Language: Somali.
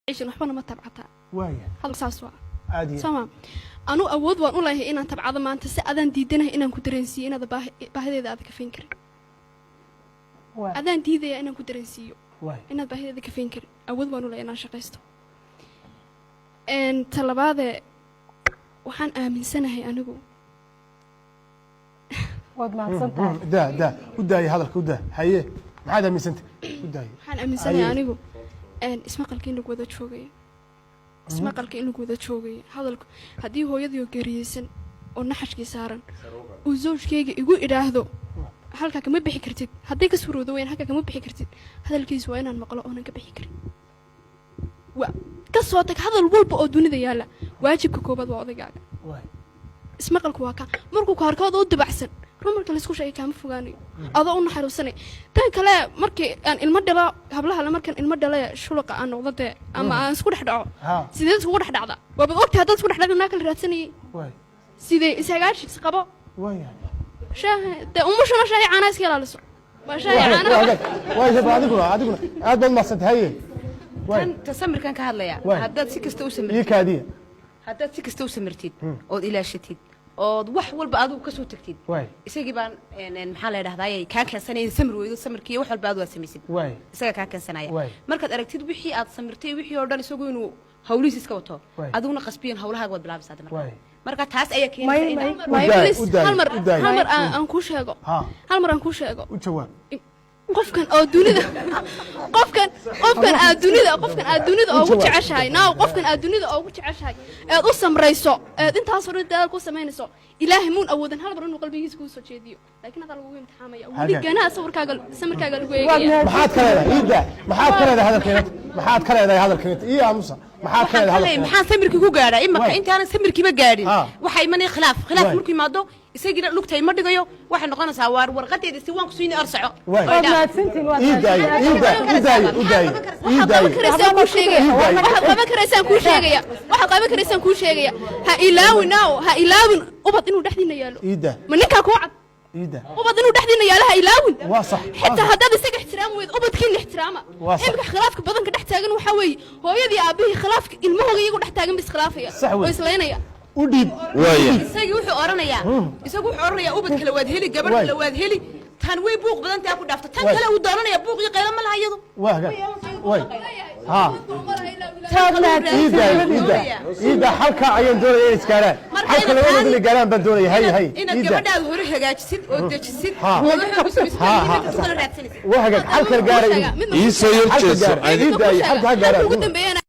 عيشنا وحنا ما تبعتها وايا هذا ساسوا عادي سما أنا أود وأن الله إن تبع هذا ما أنت سأذن ديدنا إن كدرنسي إن هذا بهذا ذا كفين كر أذن ديدة إن كدرنسي إن بهذا ذا كفين كر أود وأن الله إن شقيسته إن طلب هذا وحن من سنة هي أنا جو واد ما سنتها دا وداي هذا الكودا هيه هذا من سنت وداي وحن من سنة أنا جو إن اسمه قال كأنه قوة شوقي اسمه قال كأنه قوة شوقي هذا هدي هو يديو كريسن ونحش كيسارن وزوج كيجي يقول إلى هذا هلك كم بيحكي كرتيد هديك سورو ذوين هلك كم بيحكي كرتيد هذا الكيس وين أنا مقلق أنا كبيحكي كري وكصوتك هذا الولب أو دوني ذي يلا واجب كوباد وعض جاك اسمه قال كواكا مركو كاركاد ود بحسن رمرك اللي سكوش أي كام فوقاني أضاء حلو سنة تاني كلا مركي أن المدة قبلها لما كان المدة لا شلقة أنا وضد أما سكون حدا سيدي سكون حدا هذا وبقولت هذا سكون حدا ناكل راتني سيدي إسحاقش سقبا شاه ده أمش ما شاي عاناس كلا لسه ما شاي عاناس واي هذا هذا ما صد هي كان تسمر كان كهذا يا هذا سكستو سمرتيد يكاديه هذا سكستو سمرتيد أو إلى شتيد oo wax walba aad ka soo tagtid isagii baan maxaa la yiraahdaa ka kansanay samir weeyo samirkii wax walba aad waa sameeysid isaga ka kansanaya markaad aragtid wixii aad samirtay wixii oo dhan isagoo inuu hawliis iska wato aduguna qasbiyan hawlaha wad bilaabsaad marka taas ayaa keenaysa hal mar aan ku sheego u jawaab qofkan oo dunida qofkan aad dunida oo ugu jeceshahay naaw qofkan aad dunida oo ugu jeceshahay aad u samrayso aad intaas hore daal ku sameynayso ilaahay muun awoodan hal mar inuu qalbigiisa ku soo jeediyo laakiin hada lagu imtixaamaya wali ganaa samirkaaga lagu eegaya maxaad ka leedahay hadalkeena iyo aamusa maxaa samirkii ku gaadhay imaka intaana samirkiiba gaadhin waxa imanay khilaaf markii maado isagina lugtay ma dhigayo waxay noqonaysaa warqadeeda si waan ku siinay arsaco waxa qaba karaysan ku sheegaya ha ilaawin ubad inuu dhaxdina yaalo ma ninka ku cad ubad inuu dhaxdina yaalo ha ilaawin حتى هذا isaga ixtiraam weed ubadkiina ixtiraama imka khilaafka badan ka dhex taagan waxa weey hooyadii aabahi khilaafka ilmahooga iyagu dhex taagan bis khilaafaya oo islaynaya udib isagu wuxuu oranayaa ubad kala waad heli gabar kala waad heli tan way buuq badan taa ku dhaafto tan kale uu dooranaya buuq iyo qaylo ma laha iyadu ida halka ayaan doonayay iskaaraan halka labada la gaaraan baan doonayay hay inaad gabadhaad hore hagaajisid oo dejisid halka gaaray إيه سيرتش halka gaaray